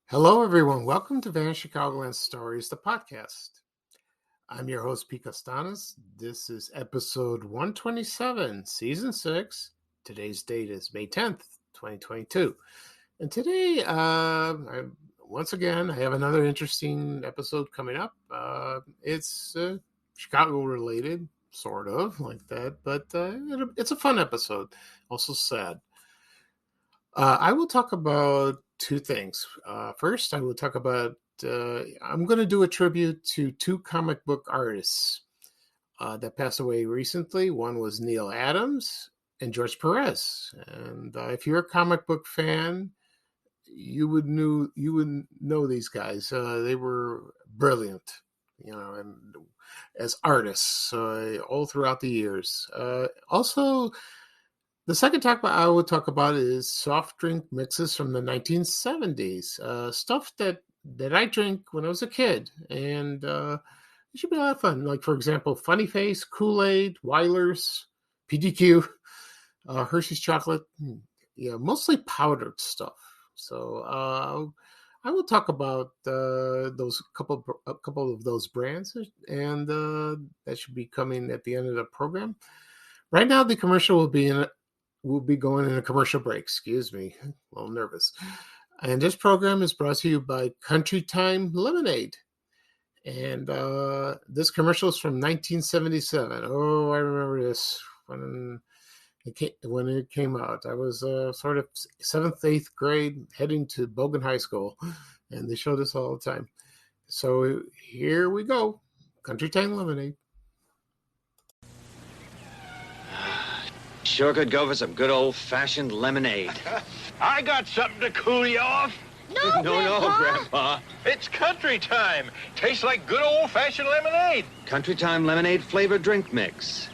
Hello, everyone. Welcome to Van Chicagoland Stories, the podcast. I'm your host, Pete Costanas. This is episode 127, season 6. Today's date is May 10th, 2022. And today, once again, I have another interesting episode coming up. It's Chicago related, sort of like that, but it's a fun episode, also sad. I will talk about two things. First, I will talk about, I'm going to do a tribute to two comic book artists that passed away recently. One was Neal Adams and George Perez. And if you're a comic book fan, you would know these guys. They were brilliant, and as artists all throughout the years. Also, the second topic I would talk about is soft drink mixes from the 1970s, stuff that I drank when I was a kid, and it should be a lot of fun. Like, for example, Funny Face, Kool-Aid, Weiler's, PDQ, Hershey's chocolate, mostly powdered stuff. So I will talk about those couple of those brands, and that should be coming at the end of the program. Right now, the commercial will be going in a commercial break. Excuse me, a little nervous. And this program is brought to you by Country Time Lemonade. And this commercial is from 1977. Oh, I remember this when it came out. I was sort of 7th, 8th grade, heading to Bogan High School, and they show this all the time. So here we go, Country Time Lemonade. Sure could go for some good old-fashioned lemonade. I got something to cool you off. No, Grandpa. It's Country Time. Tastes like good old-fashioned lemonade. Country Time lemonade flavored drink mix.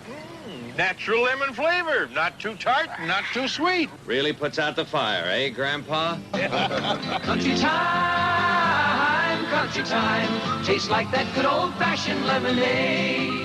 Natural lemon flavor. Not too tart, not too sweet. Really puts out the fire, eh, Grandpa? Country time, tastes like that good old-fashioned lemonade.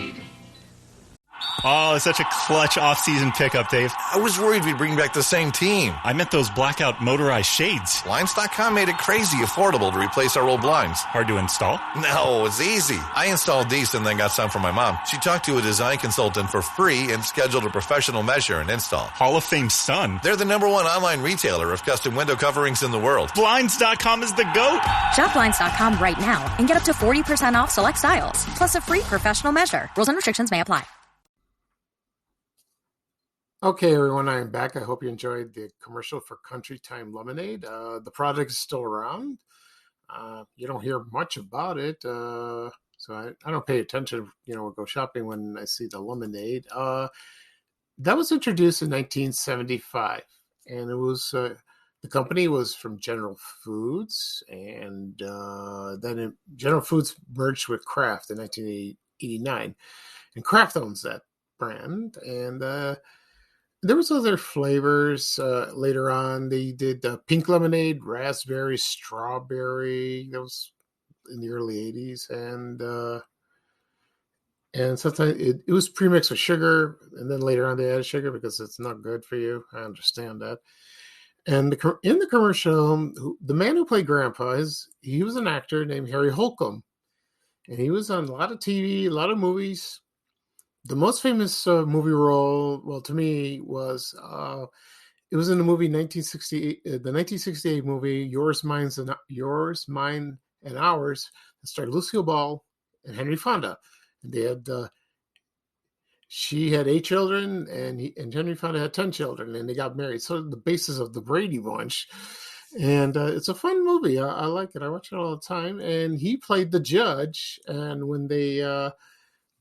Oh, it's such a clutch off-season pickup, Dave. I was worried we'd bring back the same team. I meant those blackout motorized shades. Blinds.com made it crazy affordable to replace our old blinds. Hard to install? No, it's easy. I installed these and then got some for my mom. She talked to a design consultant for free and scheduled a professional measure and install. Hall of Fame son. They're the #1 online retailer of custom window coverings in the world. Blinds.com is the GOAT. Shop Blinds.com right now and get up to 40% off select styles, plus a free professional measure. Rules and restrictions may apply. Okay, everyone, I am back. I hope you enjoyed the commercial for Country Time Lemonade. The product is still around. You don't hear much about it, so I don't pay attention, or go shopping when I see the lemonade. That was introduced in 1975, and it was the company was from General Foods, and then General Foods merged with Kraft in 1989, and Kraft owns that brand, and there was other flavors later on. They did pink lemonade, raspberry, strawberry. That was in the early 80s. And sometimes it was pre-mixed with sugar. And then later on they added sugar because it's not good for you. I understand that. And in the commercial, the man who played Grandpa, he was an actor named Harry Holcomb. And he was on a lot of TV, a lot of movies. The most famous movie role, well, to me, was it was in the movie 1968, the 1968 movie Yours, Mine, and Ours. That starred Lucille Ball and Henry Fonda, and they had she had 8 children, and Henry Fonda had 10 children, and they got married. So the basis of the Brady Bunch, and it's a fun movie. I like it. I watch it all the time. And he played the judge, and when they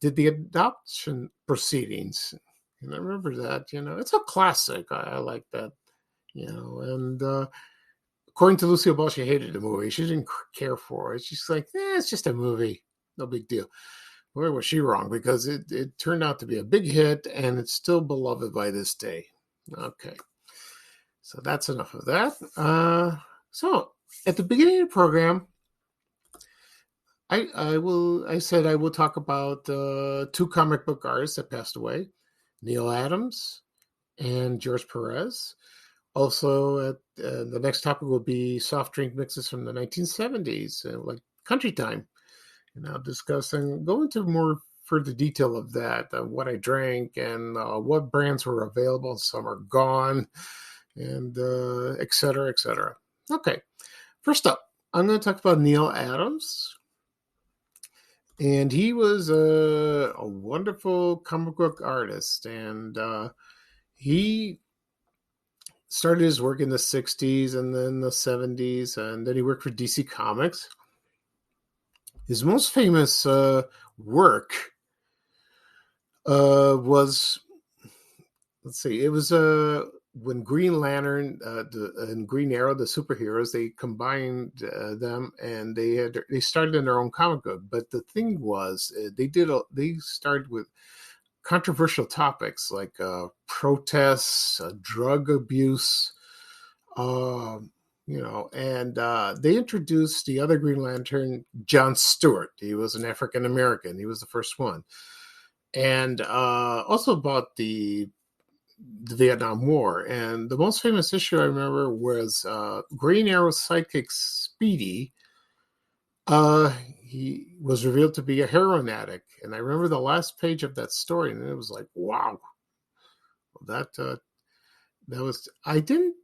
did the adoption proceedings. And I remember that, it's a classic. I like that, and according to Lucille Ball, she hated the movie. She didn't care for it. She's like, it's just a movie. No big deal. Where was she wrong? Because it turned out to be a big hit, and it's still beloved by this day. Okay. So that's enough of that. So at the beginning of the program, I said I will talk about 2 comic book artists that passed away, Neal Adams and George Perez. Also, the next topic will be soft drink mixes from the 1970s, like Country Time. And I'll discuss and go into more further detail of that, what I drank and what brands were available. Some are gone, and et cetera, et cetera. Okay, first up, I'm going to talk about Neal Adams. And he was a wonderful comic book artist, and he started his work in the 60s and then the 70s, and then he worked for DC Comics. His most famous work was, let's see, it was when Green Lantern and Green Arrow, the superheroes, they combined them, and they started in their own comic book. But the thing was, they started with controversial topics like protests, drug abuse, and they introduced the other Green Lantern, John Stewart. He was an African American. He was the first one, and also about the Vietnam War. And the most famous issue I remember was Green Arrow's sidekick Speedy. He was revealed to be a heroin addict, and I remember the last page of that story, and it was like, wow, that was. I think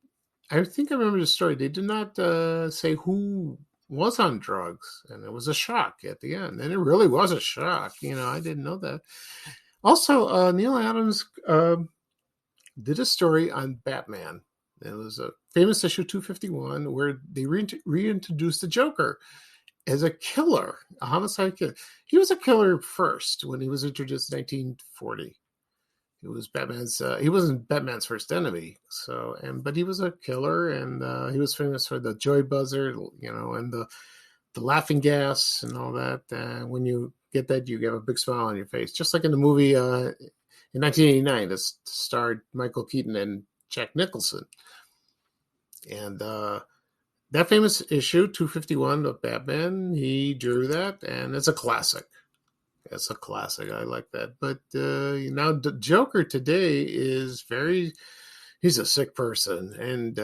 I remember the story. They did not say who was on drugs, and it was a shock at the end, and it really was a shock. I didn't know that. Also, Neal Adams did a story on Batman. It was a famous issue 251 where they reintroduced the Joker as a killer, a homicide killer. He was a killer first when he was introduced in 1940. It was he wasn't Batman's first enemy. But he was a killer, and he was famous for the joy buzzer, and the laughing gas and all that. When you get that, you get a big smile on your face, just like in the movie in 1989, that starred Michael Keaton and Jack Nicholson. And that famous issue, 251 of Batman, he drew that, and it's a classic. It's a classic. I like that. But now the Joker today is he's a sick person, and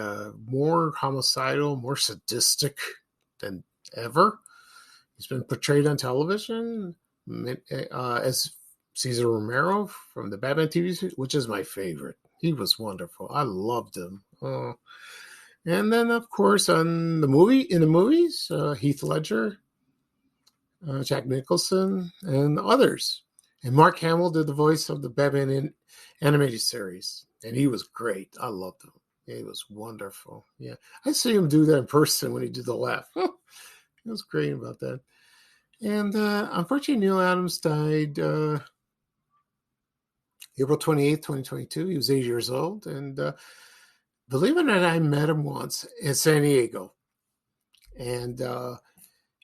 more homicidal, more sadistic than ever. He's been portrayed on television as Cesar Romero from the Batman TV series, which is my favorite. He was wonderful. I loved him. And then, of course, in the movies, Heath Ledger, Jack Nicholson, and others. And Mark Hamill did the voice of the Batman animated series, and he was great. I loved him. He was wonderful. Yeah, I see him do that in person when he did the laugh. He was great about that. And unfortunately, Neal Adams died April 28th, 2022. He was 80 years old. And believe it or not, I met him once in San Diego. And,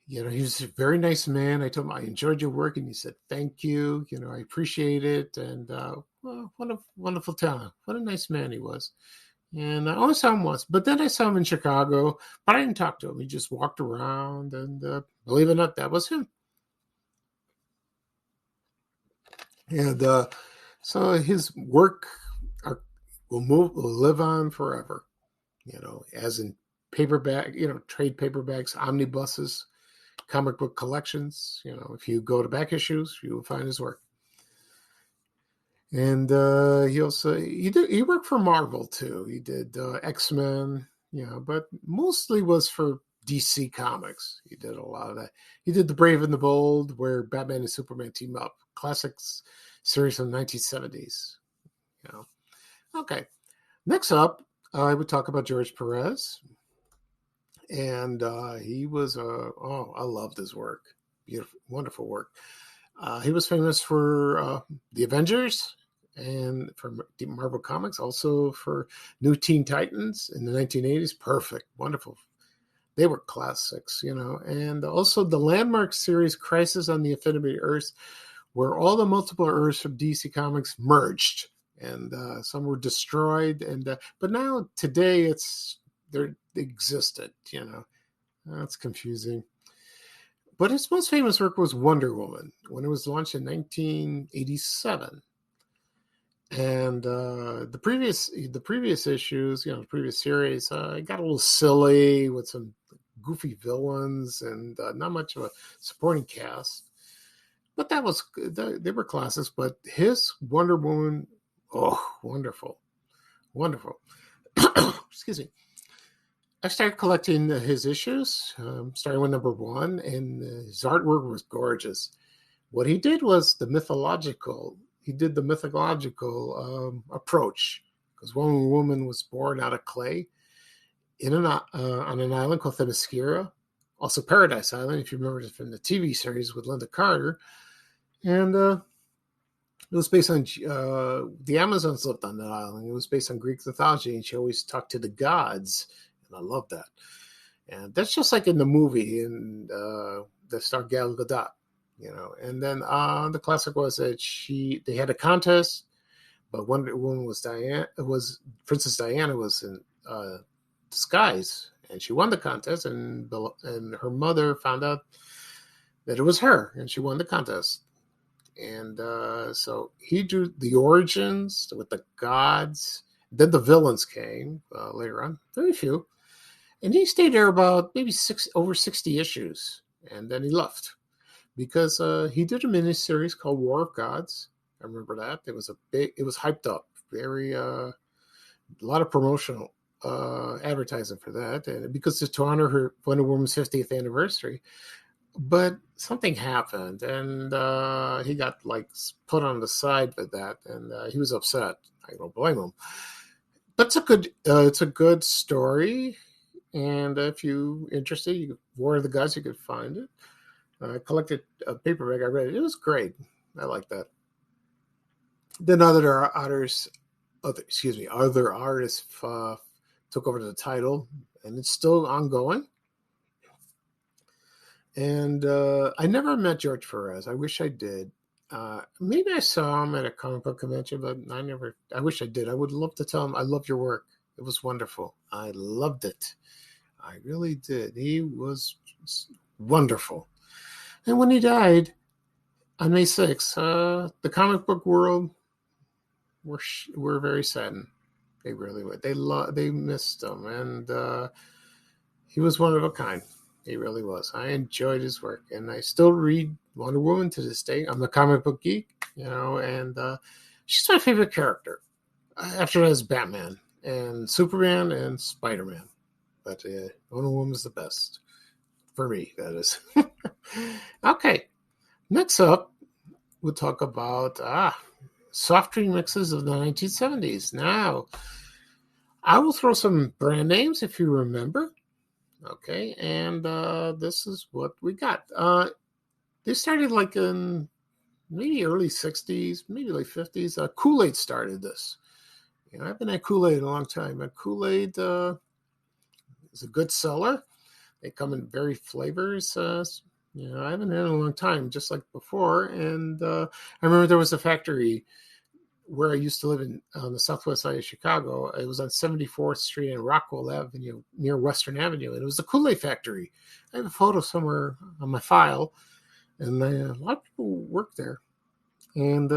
he was a very nice man. I told him I enjoyed your work. And he said, thank you. I appreciate it. And what a wonderful talent. What a nice man he was. And I only saw him once. But then I saw him in Chicago. But I didn't talk to him. He just walked around. And believe it or not, that was him. And so his work will live on forever, as in paperback, trade paperbacks, omnibuses, comic book collections. If you go to back issues, you will find his work. And he worked for Marvel too. He did X-Men, but mostly was for DC Comics. He did a lot of that. He did The Brave and the Bold, where Batman and Superman team up. Classics series from the 1970s. Okay. Next up, I would talk about George Perez. And he was, I loved his work. Beautiful, wonderful work. He was famous for the Avengers and for Marvel Comics, also for New Teen Titans in the 1980s. Perfect, wonderful. They were classics, and also the landmark series Crisis on the Infinite Earths, where all the multiple Earths from DC Comics merged, and some were destroyed. And but now today they existed. That's confusing. But his most famous work was Wonder Woman when it was launched in 1987. And the previous issues, the previous series, got a little silly with some goofy villains and not much of a supporting cast. But they were classics. But his Wonder Woman, oh, wonderful, wonderful. Excuse me. I started collecting his issues, starting with number 1, and his artwork was gorgeous. What he did was the mythological. He did the mythological approach, because one woman was born out of clay on an island called Themyscira, also Paradise Island, if you remember from the TV series with Linda Carter, and it was based on the Amazons lived on that island. It was based on Greek mythology, and she always talked to the gods. I love that. And that's just like in the movie in the star Gal Gadot, And then the classic was that they had a contest, but Wonder Woman was Princess Diana was in disguise, and she won the contest, and her mother found out that it was her, and she won the contest. And so he drew the origins with the gods. Then the villains came later on, very few. And he stayed there about maybe over 60 issues, and then he left because he did a miniseries called War of Gods. I remember that. It was hyped up, very a lot of promotional advertising for that, and because it's to honor her Wonder Woman's 50th anniversary. But something happened, and he got put on the side with that, and he was upset. I don't blame him. But it's a good story. And if you're interested, War of the Gods, you could find it. I collected a paperback. I read it. It was great. I like that. Then other artists took over the title, and it's still ongoing. And I never met George Perez. I wish I did. Maybe I saw him at a comic book convention, but I wish I did. I would love to tell him, I love your work. It was wonderful. I loved it. I really did. He was wonderful. And when he died on May 6th, the comic book world were very saddened. They really were. They missed him, and he was one of a kind. He really was. I enjoyed his work, and I still read Wonder Woman to this day. I'm a comic book geek, and she's my favorite character. After that is Batman and Superman and Spider-Man. But Wonder Woman's the best. For me, that is. Okay. Next up, we'll talk about soft drink mixes of the 1970s. Now, I will throw some brand names if you remember. Okay, and this is what we got. They started in maybe early 60s, maybe late 50s. Kool-Aid started this. I've been at Kool-Aid a long time. But Kool-Aid is a good seller. They come in varied flavors. I haven't had it in a long time, just like before. And I remember there was a factory where I used to live on the southwest side of Chicago. It was on 74th Street and Rockwell Avenue, near Western Avenue. And it was the Kool-Aid factory. I have a photo somewhere on my file. And a lot of people worked there. And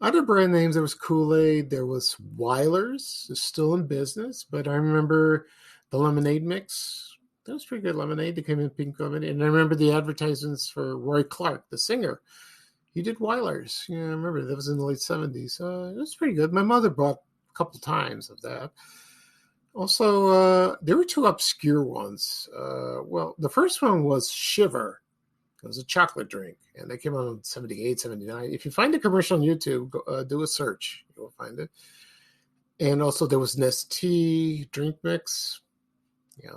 other brand names, there was Kool-Aid. There was Weiler's. It's still in business. But I remember the lemonade mix. That was pretty good lemonade. They came in pink lemonade. And I remember the advertisements for Roy Clark, the singer. He did Weiler's. I remember that was in the late 70s. It was pretty good. My mother bought a couple times of that. Also, there were two obscure ones. The first one was Shiver. It was a chocolate drink, and they came out in 78, 79. If you find the commercial on YouTube, do a search. You'll find it. And also there was Nestea drink mix.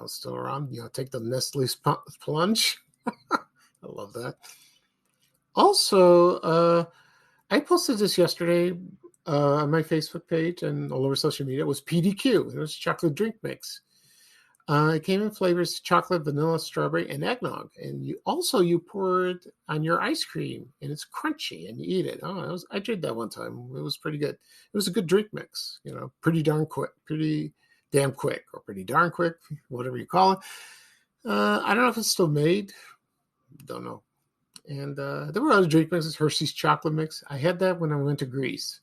Still around. Take the Nestle plunge. I love that. Also, I posted this yesterday on my Facebook page and all over social media. It was PDQ. It was chocolate drink mix. It came in flavors chocolate, vanilla, strawberry, and eggnog. And you pour it on your ice cream, and it's crunchy, and you eat it. I did that one time. It was pretty good. It was a good drink mix. Pretty damn quick, or pretty darn quick, whatever you call it. I don't know if it's still made. Don't know. And there were other drink mixes, Hershey's chocolate mix. I had that when I went to Greece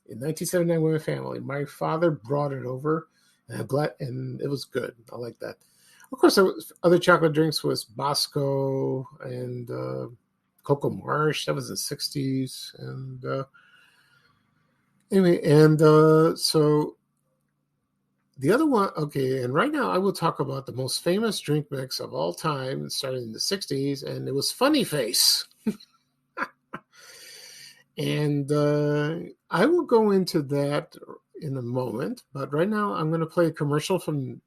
in 1979 with my family. My father brought it over, and I'm glad, and it was good. I like that. Of course, there was other chocolate drinks was Bosco and Cocoa Marsh. That was in the 60s. And anyway, and so the other one, okay, and right now I will talk about the most famous drink mix of all time, starting in the 60s, and it was Funny Face. And I will go into that in a moment, but right now I'm going to play a commercial from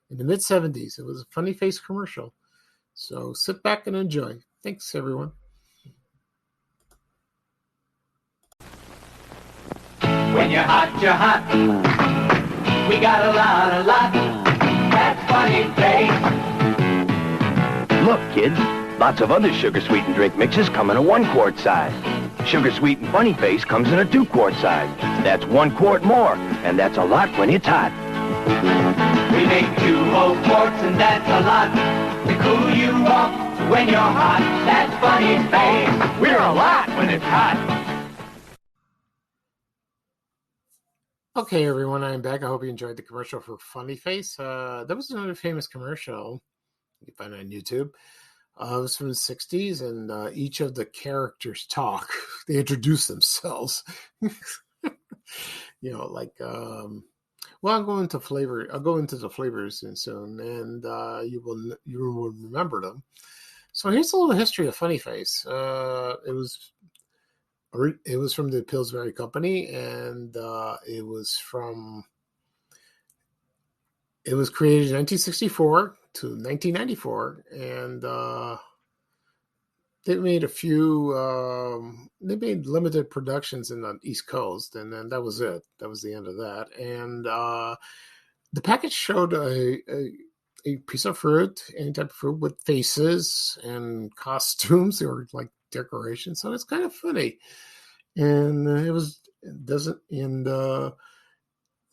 in the mid 70s. It was a Funny Face commercial. So sit back and enjoy. Thanks, everyone. When you're hot, you're hot. We got a lot. That's Funny Face. Look, kids, lots of other sugar-sweetened drink mixes come in a 1-quart size. Sugar-sweetened Funny Face comes in a 2-quart size. That's 1 quart more, and that's a lot when it's hot. We make 2 whole quarts, and that's a lot to cool you off when you're hot. That's Funny Face. We're a lot when it's hot. Okay, everyone, I'm back. I hope you enjoyed the commercial for Funny Face. That was another famous commercial you can find on YouTube. It was from the 60s, and each of the characters talk. They introduce themselves. Like, well, I'll go into the flavors soon, and you will remember them. So here's a little history of Funny Face. It was from the Pillsbury Company, and it was created in 1964 to 1994, and they made a few. They made limited productions in the East Coast, and then that was it. That was the end of that. And the package showed a piece of fruit, any type of fruit, with faces and costumes or like decorations. So it's kind of funny, and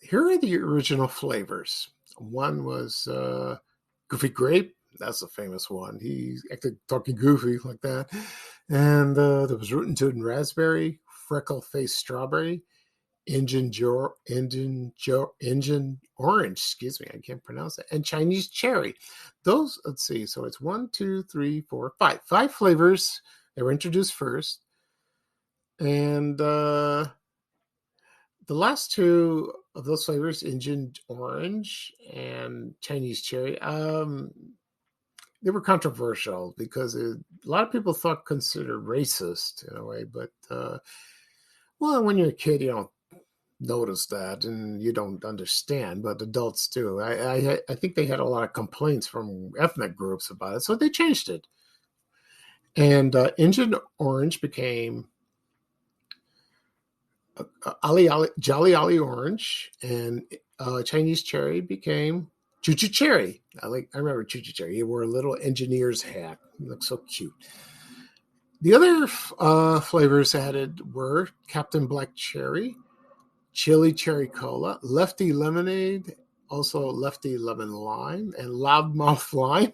here are the original flavors. One was Goofy Grape. That's a famous one. He acted talking goofy like that. And there was Rootin' Tootin' Raspberry, Freckle Face Strawberry, Indian Orange. Excuse me, I can't pronounce that. And Chinese Cherry. Those, let's see. So it's 1, 2, 3, 4, 5. 5 flavors. They were introduced first. And the last 2 of those flavors, Indian Orange and Chinese Cherry, they were controversial because a lot of people considered racist in a way. But, well, when you're a kid, you don't notice that and you don't understand, but adults do. I think they had a lot of complaints from ethnic groups about it, so they changed it. And Indian Orange became Jolly Ollie Orange, and Chinese Cherry became Choo Choo Cherry. I remember Choo Choo Cherry. He wore a little engineer's hat. He looked so cute. The other flavors added were Captain Black Cherry, Chili Cherry Cola, Lefty Lemonade, also Lefty Lemon Lime, and Loudmouth Lime,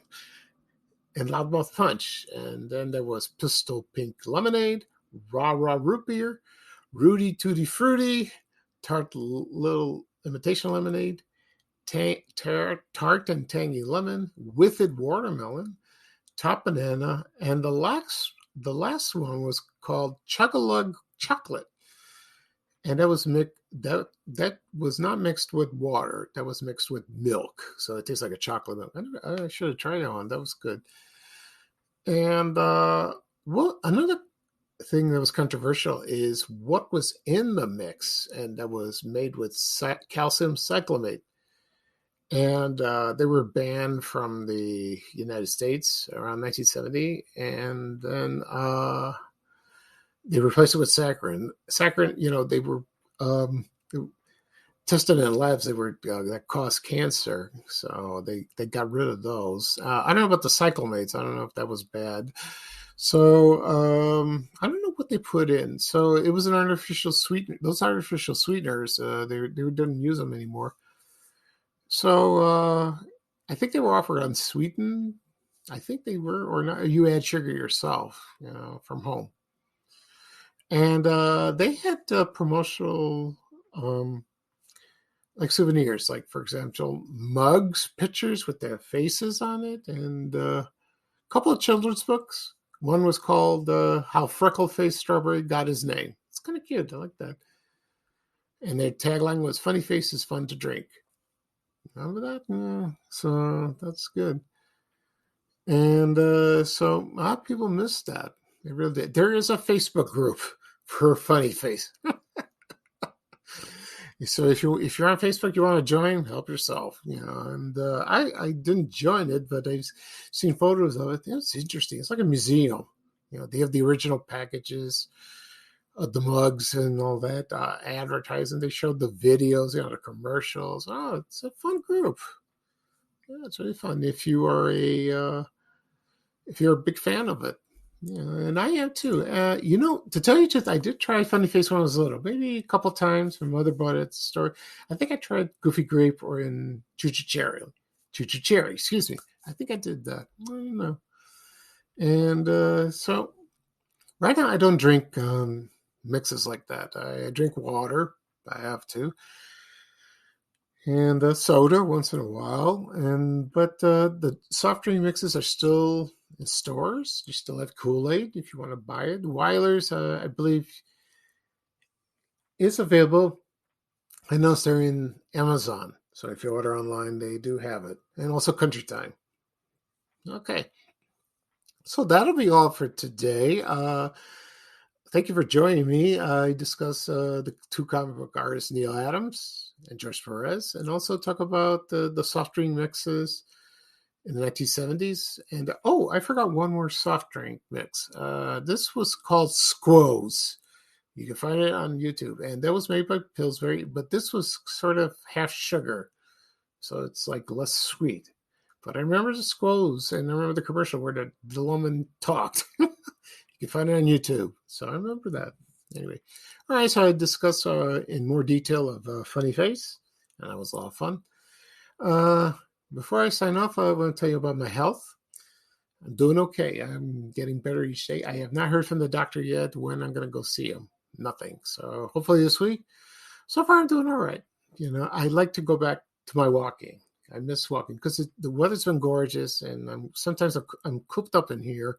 and Loudmouth Punch. And then there was Pistol Pink Lemonade, Rah Rah Root Beer, Rudy Tutti Fruity, Tart Little Imitation Lemonade, Tart and Tangy Lemon, Whiffed Watermelon, Top Banana, and the last one was called Chug-a-Lug Chocolate, and that was that was not mixed with water. That was mixed with milk, so it tastes like a chocolate milk. I should have tried that one. That was good. And another thing that was controversial is what was in the mix, and that was made with calcium cyclamate. And they were banned from the United States around 1970, and then they replaced it with saccharin. Saccharin, they were tested in labs that caused cancer, so they got rid of those. I don't know about the cyclamates. I don't know if that was bad. So I don't know what they put in. So it was an artificial sweetener. Those artificial sweeteners, they didn't use them anymore. So I think they were offered unsweetened I think they were, or not. You add sugar yourself, from home. And they had promotional, like souvenirs, like for example, mugs, pictures with their faces on it, and a couple of children's books. One was called "How Freckle-Faced Strawberry Got His Name." It's kind of cute. I like that. And their tagline was "Funny Face is fun to drink." Remember that? Yeah. So that's good. And so a lot of people missed that. They really did. There is a Facebook group for Funny Face. So if you're on Facebook, you want to join, help yourself. And I didn't join it, but I've seen photos of it. It's interesting. It's like a museum. They have the original packages, the mugs and all that, advertising. They showed the videos, the commercials. Oh, it's a fun group. Yeah, it's really fun if you are if you're a big fan of it. Yeah, and I am too. To tell you the truth, I did try Funny Face when I was little, maybe a couple times. My mother bought it at the store. I think I tried Goofy Grape or in Choo Choo Cherry, excuse me. I think I did that. I don't know. And so right now I don't drink mixes like that. I drink water. I have to. And soda once in a while. But the soft drink mixes are still in stores. You still have Kool-Aid if you want to buy it. Weiler's, I believe, is available. I noticed they're in Amazon. So if you order online, they do have it. And also Country Time. Okay. So that'll be all for today. Thank you for joining me. I discuss the two comic book artists, Neal Adams and George Perez, and also talk about the soft drink mixes in the 1970s. And I forgot one more soft drink mix. This was called Squoze. You can find it on YouTube, and that was made by Pillsbury, but this was sort of half sugar, so it's like less sweet. But I remember the Squoze, and I remember the commercial where the woman talked. You can find it on YouTube. So I remember that. Anyway. All right. So I discussed in more detail of Funny Face, and that was a lot of fun. Before I sign off, I want to tell you about my health. I'm doing okay. I'm getting better each day. I have not heard from the doctor yet when I'm going to go see him. Nothing. So hopefully this week. So far, I'm doing all right. I like to go back to my walking. I miss walking because the weather's been gorgeous, and sometimes I'm cooped up in here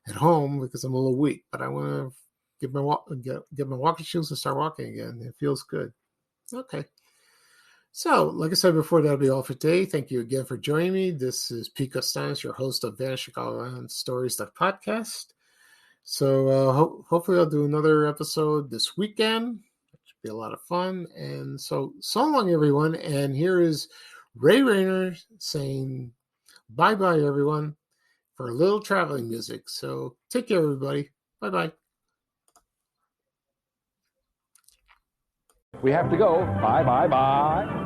at home because I'm a little weak, but I want to get my walking shoes and start walking again. It feels good. Okay. So, like I said before, that'll be all for today. Thank you again for joining me. This is Pete Costanis, your host of Vanishing Island Stories, the podcast. So, hopefully I'll do another episode this weekend. It should be a lot of fun. And so long, everyone. And here is Ray Rayner saying bye-bye, everyone, for a little traveling music. So take care, everybody. Bye-bye. We have to go. Bye, bye, bye.